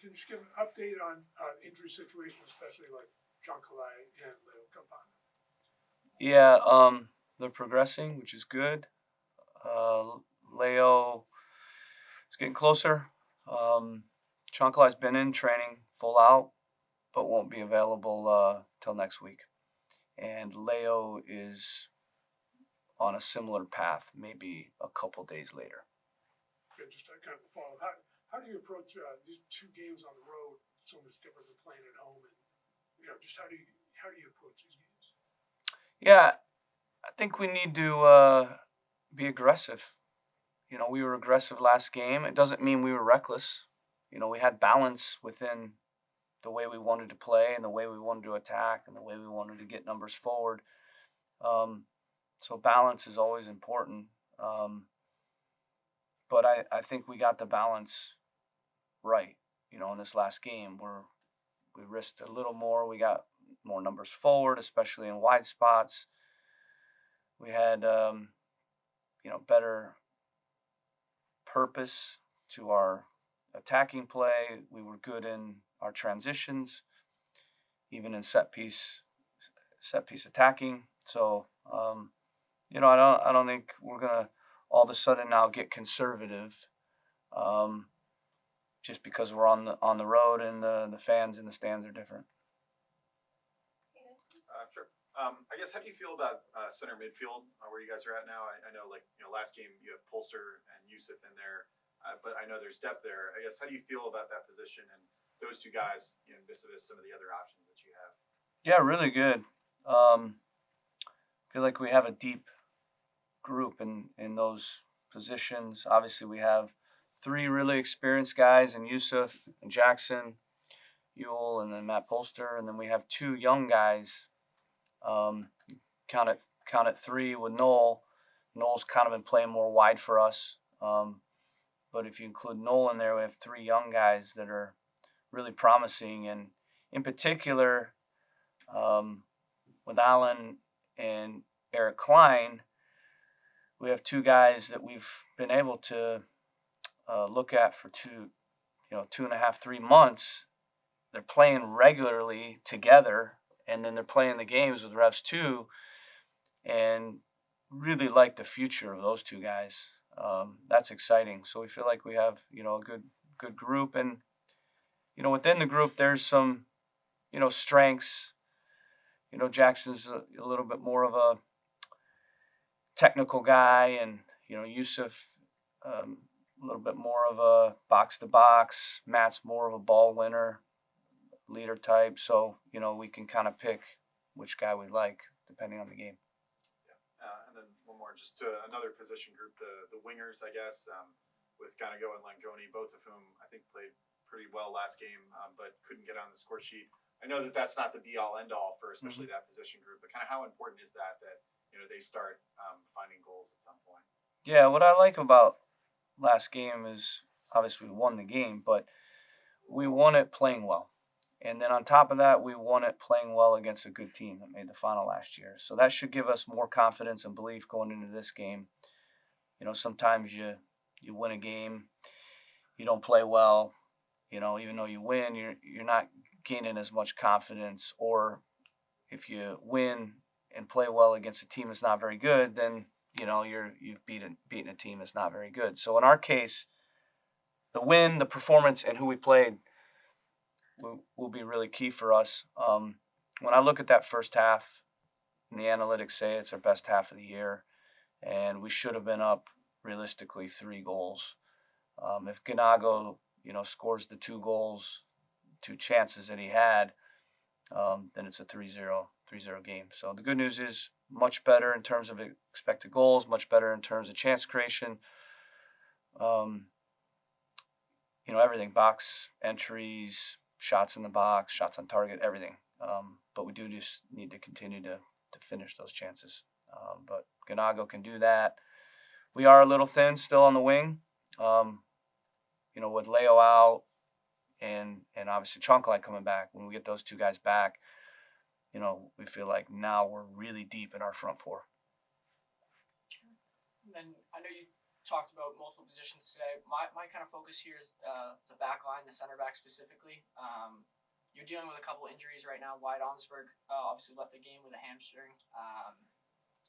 can you just give an update on injury situations, especially like John Calais and Leo Campana? Yeah, they're progressing, which is good. Leo is getting closer. Chancalai's been in training full out, but won't be available till next week. And Leo is on a similar path, maybe a couple days later. Yeah, just kind of a follow. How do you approach these two games on the road? So much different than playing at home, and just how do you approach these games? Yeah, I think we need to be aggressive. We were aggressive last game. It doesn't mean we were reckless. We had balance within the way we wanted to play and the way we wanted to attack and the way we wanted to get numbers forward. So balance is always important. But I think we got the balance right. In this last game, we risked a little more. We got more numbers forward, especially in wide spots. We had, better purpose to our attacking play. We were good in our transitions, even in set piece attacking. So, I don't think we're gonna all of a sudden now get conservative, just because we're on the road and the fans in the stands are different. Sure. I guess, how do you feel about center midfield, where you guys are at now? I know, last game you have Polster and Yusuf in there, but I know there's depth there. I guess, how do you feel about that position and those two guys, vis-a-vis some of the other options that you have? Yeah, really good. Feel like we have a deep group in those positions. Obviously, we have three really experienced guys in Yusuf and Jackson, Ewell, and then Matt Polster, and then we have two young guys. Count it three with Noel. Noel's kind of been playing more wide for us. But if you include Noel in there, we have three young guys that are really promising. And in particular, with Alan and Eric Klein, we have two guys that we've been able to look at for 2.5, 3 months. They're playing regularly together, and then they're playing the games with Revs too, and really like the future of those two guys. That's exciting. So we feel like we have a good group, and within the group there's some strengths. Jackson's a little bit more of a technical guy, and Yusuf a little bit more of a box to box. Matt's more of a ball winner, leader type. So we can kind of pick which guy we like depending on the game. Yeah, and then one more, just to another position group, the wingers, I guess, with Ganago and Langoni, both of whom I think played pretty well last game, but couldn't get on the score sheet. I know that that's not the be-all, end-all for especially that position group, but kind of how important is that they start finding goals at some point? Yeah, what I like about last game is obviously we won the game, but we won it playing well. And then on top of that, we won it playing well against a good team that made the final last year. So that should give us more confidence and belief going into this game. Sometimes you win a game, you don't play well, even though you win, you're not gaining as much confidence. Or if you win and play well against a team that's not very good, then you've beaten a team that's not very good. So in our case, the win, the performance, and who we played will be really key for us. When I look at that first half, and the analytics say it's our best half of the year, and we should have been up realistically 3 goals. If Ganago, scores the 2 goals, 2 chances that he had, then it's a 3-0 game. So the good news is much better in terms of expected goals, much better in terms of chance creation. Everything, box entries, shots in the box, shots on target, everything. But we do just need to continue to finish those chances. But Ganago can do that. We are a little thin still on the wing. With Leo out and obviously Chancalais coming back, when we get those 2 guys back, we feel like now we're really deep in our front 4. And then I know you talked about multiple positions today. My kind of focus here is the back line, the center back specifically. You're dealing with a couple injuries right now. Wyatt Omsberg obviously left the game with a hamstring.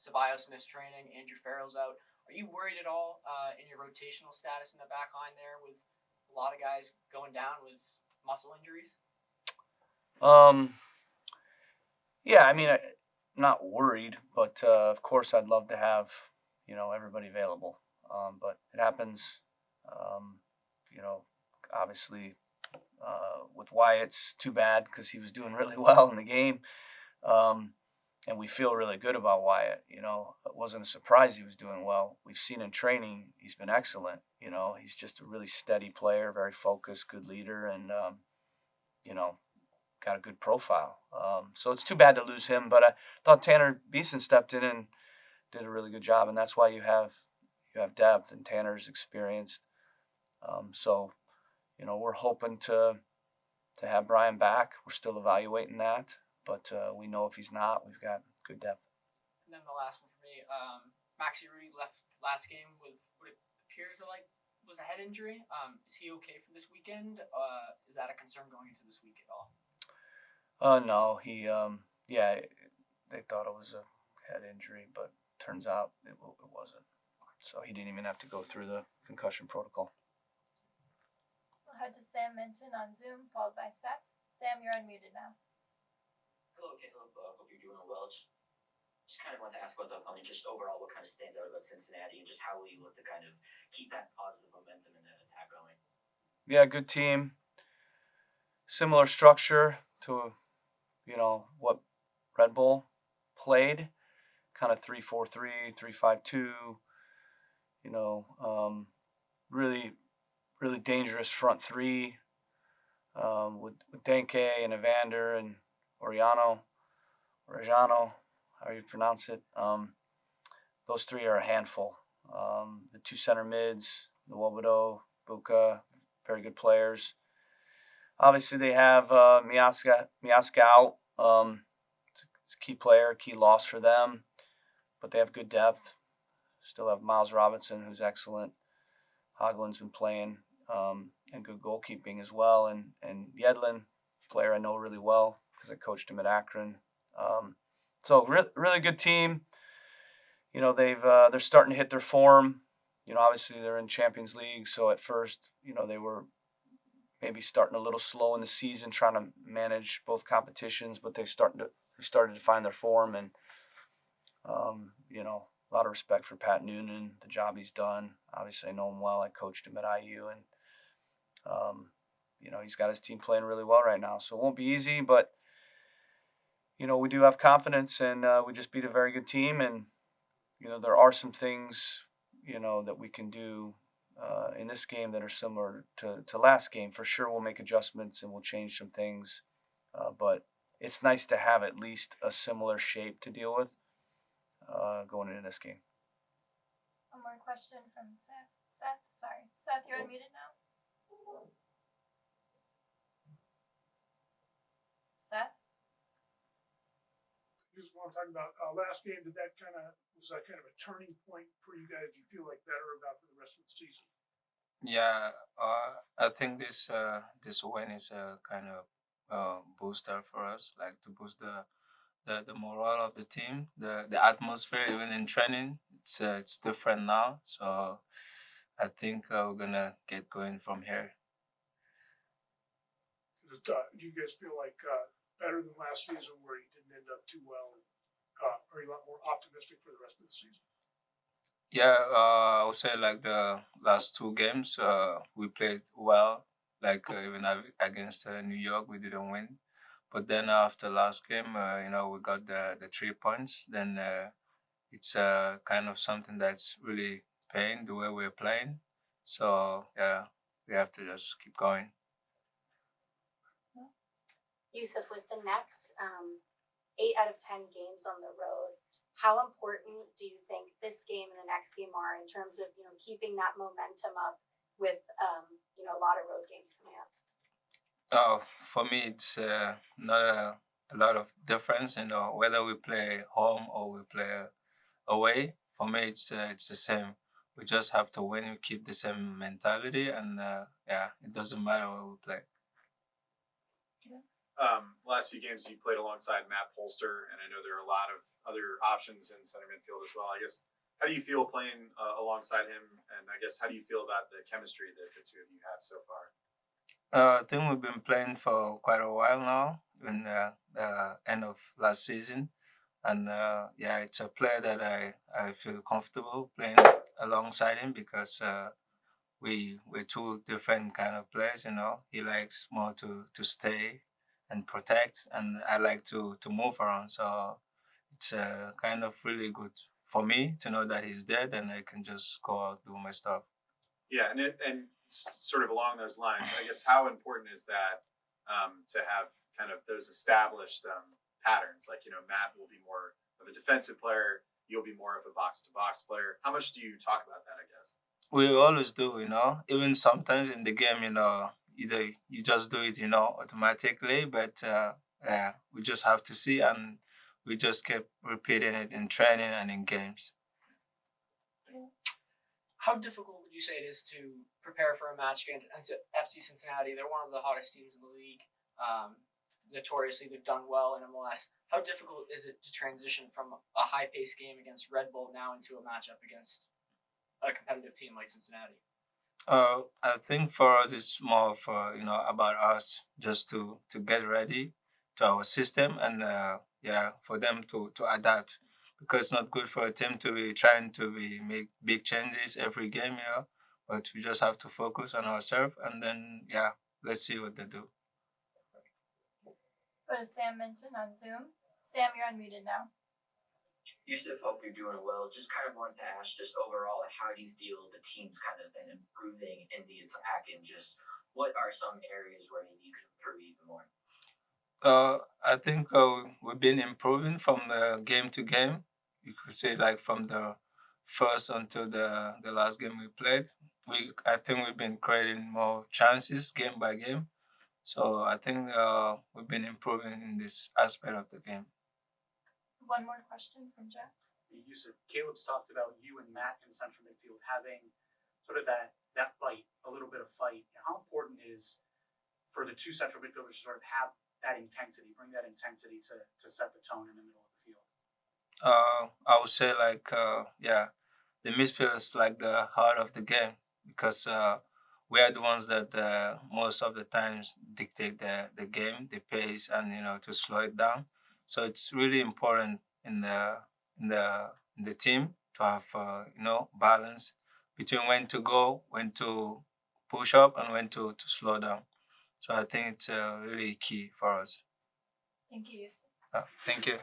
Ceballos missed training. Andrew Farrell's out. Are you worried at all in your rotational status in the back line there with a lot of guys going down with muscle injuries? Yeah, I mean, I'm not worried, but of course I'd love to have, everybody available. But it happens, obviously with Wyatt, it's too bad because he was doing really well in the game. And we feel really good about Wyatt. It wasn't a surprise he was doing well. We've seen in training he's been excellent. He's just a really steady player, very focused, good leader, and got a good profile. So it's too bad to lose him. But I thought Tanner Beeson stepped in and did a really good job, and that's why you have depth, and Tanner's experienced. So we're hoping to have Brian back. We're still evaluating that. But we know if he's not, we've got good depth. And then the last one for me, Maxi Rudy left last game with what it appears to was a head injury. Is he okay for this weekend? Is that a concern going into this week at all? No, he they thought it was a head injury, but turns out it wasn't. So he didn't even have to go through the concussion protocol. We'll head to Sam Minton on Zoom, followed by Seth. Sam, you're unmuted now. Hello, Caleb. Hope you're doing well. Just kind of want to ask about the opponent, just overall, what kind of stands out about Cincinnati, and just how will you look to kind of keep that positive momentum and that attack going? Yeah, good team. Similar structure to, what Red Bull played, kind of 3-4-3, 3-5-2. Really, really dangerous front three with Denke and Evander and Orejano, how you pronounce it. Those three are a handful. The two center mids, Nwobodo, Buka, very good players. Obviously, they have Miaska out. It's a key player, key loss for them. But they have good depth. Still have Miles Robinson, who's excellent. Hagelin's been playing, and good goalkeeping as well. And Yedlin, player I know really well because I coached him at Akron. So really good team. They're starting to hit their form. Obviously they're in Champions League, so at first, they were maybe starting a little slow in the season, trying to manage both competitions, but they started to find their form, and a lot of respect for Pat Noonan, the job he's done. Obviously I know him well. I coached him at IU, and he's got his team playing really well right now. So it won't be easy, but we do have confidence, and we just beat a very good team, and there are some things that we can do in this game that are similar to last game. For sure we'll make adjustments and we'll change some things, but it's nice to have at least a similar shape to deal with going into this game. One more question from Seth. Seth, you're unmuted now. Seth? Just want to talk about last game. Was that kind of a turning point for you guys? Do you feel better about for the rest of the season? Yeah, I think this win is a kind of booster for us, like to boost the morale of the team, the atmosphere, even in training. It's different now, so I think we're gonna get going from here. Do you guys feel better than last season where you didn't end up too well? Are you a lot more optimistic for the rest of the season? Yeah, I would say the last two games, we played well. Even against New York, we didn't win. But then after last game, we got the 3 points. Then it's kind of something that's really paying the way we're playing. So yeah, we have to just keep going. Yusuf, with the next 8 out of 10 games on the road, how important do you think this game and the next game are in terms of keeping that momentum up with a lot of road games coming up? For me, it's not a lot of difference. Whether we play home or we play away. For me, it's the same. we just have to win. We keep the same mentality, and yeah, it doesn't matter where we play. Last few games you played alongside Matt Polster, and I know there are a lot of other options in center midfield as well. I guess, how do you feel playing alongside him? And I guess, how do you feel about the chemistry that the two of you have so far? I think we've been playing for quite a while now, in the end of last season. And yeah, it's a player that I feel comfortable playing alongside him because we're two different kind of players. He likes more to stay and protect, and I like to move around. So it's kind of really good for me to know that he's there, and I can just go out do my stuff. Yeah, and sort of along those lines, I guess, how important is that to have kind of those established patterns? Like, Matt will be more of a defensive player, you'll be more of a box to box player. How much do you talk about that, I guess? We always do, even sometimes in the game, either you just do it, automatically, but yeah, we just have to see, and we just keep repeating it in training and in games. How difficult would you say it is to prepare for a match against FC Cincinnati? They're one of the hottest teams in the league. Notoriously, they've done well in MLS. How difficult is it to transition from a high-paced game against Red Bull now into a matchup against a competitive team like Cincinnati? I think for us it's more for about us just to get ready to our system, and yeah, for them to adapt, because it's not good for a team to be trying to make big changes every game, but we just have to focus on ourselves, and then yeah, let's see what they do. Go to Sam Minton on Zoom. Sam, you're unmuted now. Yusuf, hope you're doing well. Just kind of wanted to ask, just overall, how do you feel the team's kind of been improving in the attack, and just what are some areas where maybe you could improve even more? I think we've been improving from the game to game. You could say, like, from the first until the last game we played. I think we've been creating more chances game by game. So I think we've been improving in this aspect of the game. One more question from Jack. Yusuf, Caleb's talked about you and Matt in central midfield having sort of that bite, a little bit of fight. How important is for the two central midfielders to sort of have that intensity, bring that intensity to set the tone in the middle of the field? I would say, like, yeah, the midfield is like the heart of the game, because we are the ones that most of the times dictate the game, the pace, and to slow it down. So it's really important in the team to have balance between when to go, when to push up, and when to slow down. So I think it's really key for us. Thank you, Yusuf. Thank you.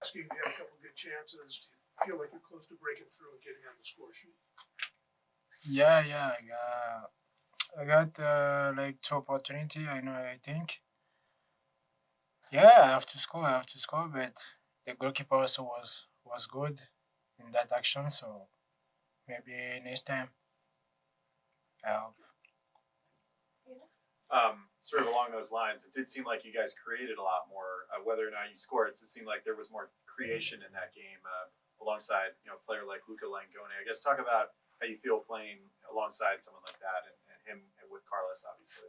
Steve, you had a couple good chances. Do you feel like you're close to breaking through and getting on the score sheet? Yeah, I got like two opportunity. I think. Yeah, I have to score, but the goalkeeper also was good in that action. So maybe next time. I hope. Sort of along those lines, it did seem like you guys created a lot more. Whether or not you scored, it seemed like there was more creation in that game alongside a player like Luca Langone. I guess, talk about how you feel playing alongside someone like that, and him with Carlos, obviously.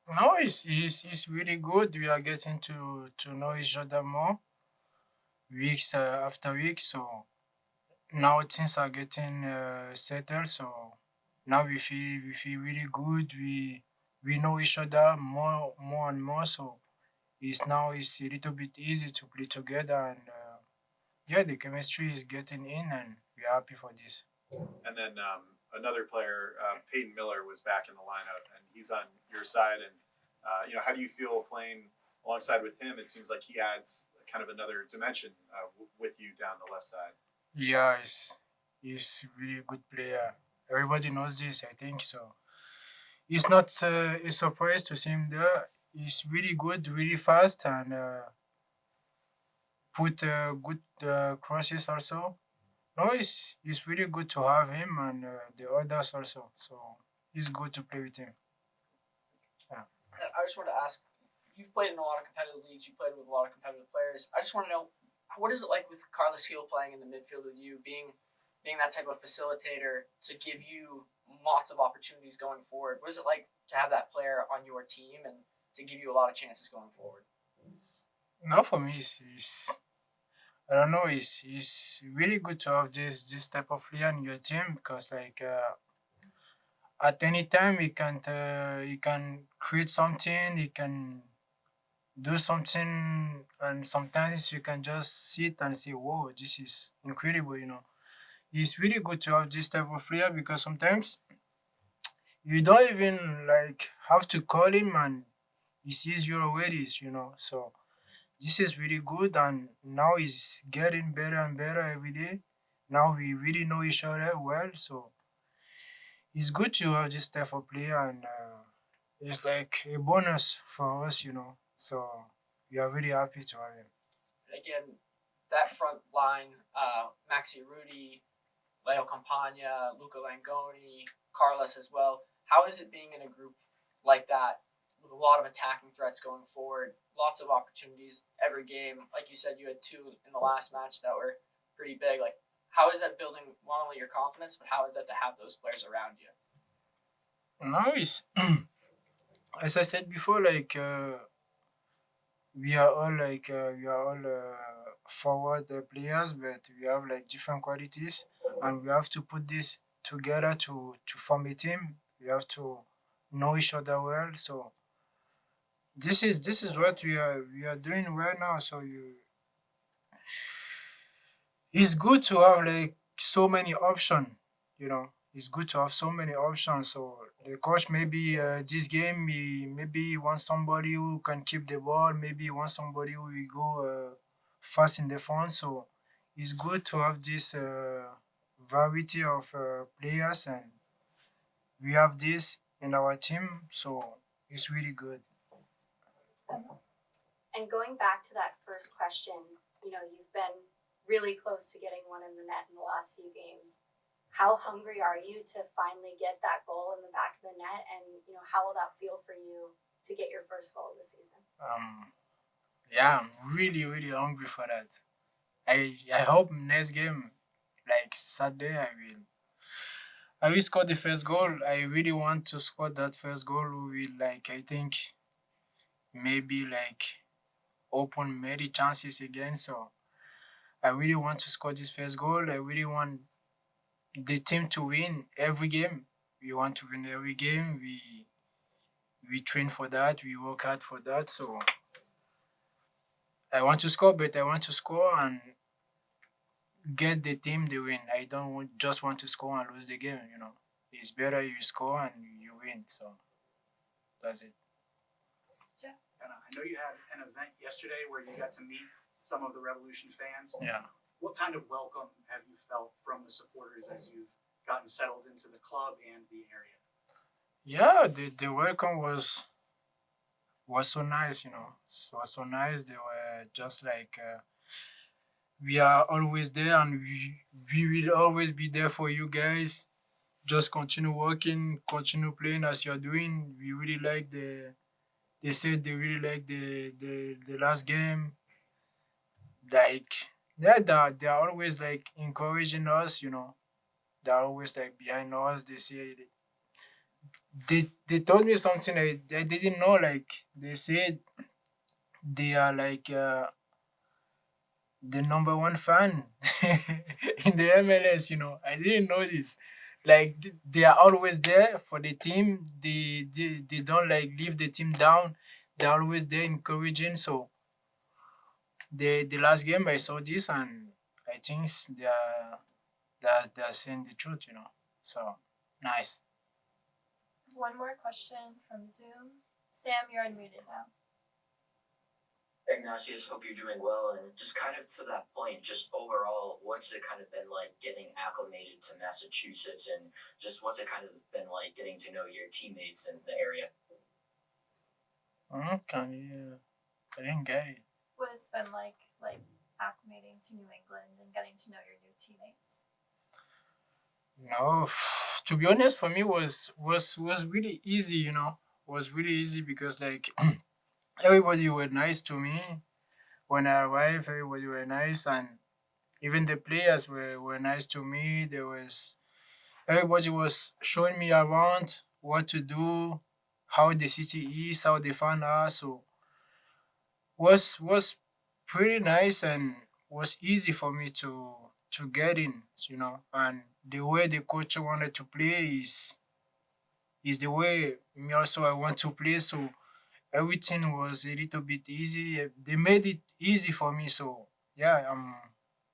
No, it's really good. We are getting to know each other more weeks after week. So now things are getting settled. So now we feel really good. We know each other more and more. So it's a little bit easy to play together, and yeah, the chemistry is getting in, and we are happy for this. And then another player, Peyton Miller, was back in the lineup, and he's on your side. And how do you feel playing alongside with him? It seems like he adds kind of another dimension with you down the left side. Yeah, he's really a good player. Everybody knows this, I think. So it's not a surprise to see him there. He's really good, really fast, and put good crosses also. No, it's really good to have him, and the others also. So it's good to play with him. Yeah. I just want to ask, you've played in a lot of competitive leagues, you played with a lot of competitive players. I just want to know, what is it like with Carlos Hill playing in the midfield with you, being that type of facilitator to give you lots of opportunities going forward? What is it like to have that player on your team and to give you a lot of chances going forward? Now for me, it's I don't know. It's really good to have this type of player in your team because at any time he can create something, he can do something, and sometimes you can just sit and say, "Whoa, this is incredible!" It's really good to have this type of player because sometimes you don't even like have to call him and he sees you already. So this is really good, and now he's getting better and better every day. Now we really know each other well, so it's good to have this type of player, and it's like a bonus for us. So we are really happy to have him. Again, that front line, Maxi Rudy, Leo Campagna, Luca Langoni, Carlos as well. How is it being in a group like that with a lot of attacking threats going forward, lots of opportunities every game? Like you said, you had two in the last match that were pretty big. Like, how is that building not only your confidence, but how is that to have those players around you? Now it's as I said before, like we are all forward players, but we have like different qualities, and we have to put this together to form a team. We have to know each other well. So this is what we are doing right now. So it's good to have like so many options. It's good to have so many options. So the coach maybe this game he maybe wants somebody who can keep the ball. Maybe he wants somebody who will go fast in the front. So it's good to have this variety of players, and we have this in our team. So it's really good. And going back to that first question, you've been really close to getting one in the net in the last few games. How hungry are you to finally get that goal in the back of the net? And, how will that feel for you to get your first goal this season? Yeah, I'm really really hungry for that. I hope next game, like Saturday, I will score the first goal. I really want to score that first goal. We will like I think maybe like open many chances again. So I really want to score this first goal. I really want the team to win every game. We want to win every game. We train for that. We work hard for that. So I want to score, but I want to score and get the team the win. I don't just want to score and lose the game. It's better you score and you win. So that's it. And I know you had an event yesterday where you got to meet some of the Revolution fans. Yeah. What kind of welcome have you felt from the supporters as you've gotten settled into the club and the area? Yeah, the welcome was so nice. It was so nice. They were just like we are always there, and we will always be there for you guys. Just continue working, continue playing as you're doing. We really like they said they really like the last game. Like yeah, they're always like encouraging us. They're always like behind us. They say they told me something I didn't know. Like they said they are like the number one fan in the MLS. I didn't know this. Like they are always there for the team. They don't like leave the team down. They're always there encouraging. So the last game I saw this, and I think they're saying the truth. So nice. One more question from Zoom. Sam, you're unmuted now. Ignatius, hope you're doing well. And just kind of to that point, just overall, what's it kind of been like getting acclimated to Massachusetts, and just what's it kind of been like getting to know your teammates in the area? Can you? I didn't get it. What it's been like acclimating to New England and getting to know your new teammates. No, to be honest, for me was really easy. Was really easy because like everybody were nice to me. when I arrived, everybody were nice, and even the players were nice to me. Everybody was showing me around what to do, how the city is, how they found us. So was pretty nice and was easy for me to get in, And the way the coach wanted to play is the way me also I want to play. So everything was a little bit easy. They made it easy for me. So yeah,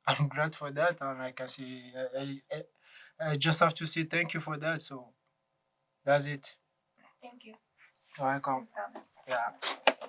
I'm glad for that, and like I say, I just have to say thank you for that. So that's it. Thank you. You're welcome. Thanks, Calvin. Yeah.